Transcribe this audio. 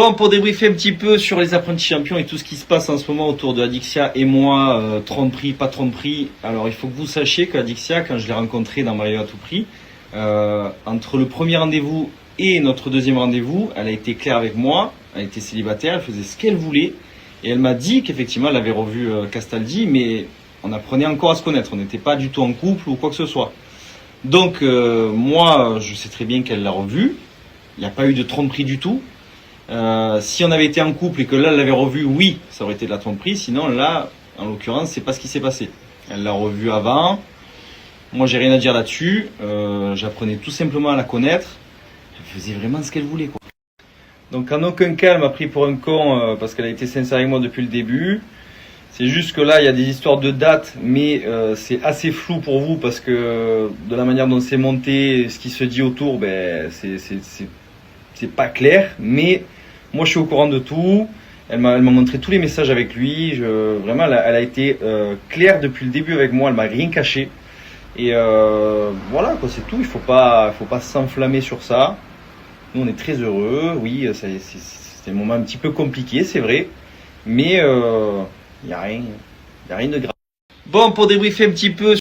Bon, pour débriefer un petit peu sur les apprentis champions et tout ce qui se passe en ce moment autour de Adixia et moi, tromperie, pas tromperie. Alors, il faut que vous sachiez qu'Adixia, quand je l'ai rencontrée dans Maillot à tout prix, entre le premier rendez-vous et notre deuxième rendez-vous, elle a été claire avec moi, elle était célibataire, elle faisait ce qu'elle voulait. Et elle m'a dit qu'effectivement, elle avait revu Castaldi, mais on apprenait encore à se connaître. On n'était pas du tout en couple ou quoi que ce soit. Donc, moi, je sais très bien qu'elle l'a revu. Il n'y a pas eu de tromperie du tout. Si on avait été en couple et que là elle l'avait revu, oui, ça aurait été de la tromperie. Sinon là, en l'occurrence, c'est pas ce qui s'est passé. Elle l'a revu avant. Moi, j'ai rien à dire là-dessus. J'apprenais tout simplement à la connaître. Elle faisait vraiment ce qu'elle voulait, quoi. Donc en aucun cas, elle m'a pris pour un con parce qu'elle a été sincère avec moi depuis le début. C'est juste que là, il y a des histoires de dates, mais c'est assez flou pour vous parce que de la manière dont c'est monté, ce qui se dit autour, ben c'est pas clair. Mais moi, je suis au courant de tout. Elle m'a montré tous les messages avec lui. Vraiment, elle a été claire depuis le début avec moi. Elle m'a rien caché. Et voilà, quoi, c'est tout. Il faut pas s'enflammer sur ça. Nous, on est très heureux. Oui, c'est un moment un petit peu compliqué, c'est vrai. Mais il y a rien de grave. Bon, pour débriefer un petit peu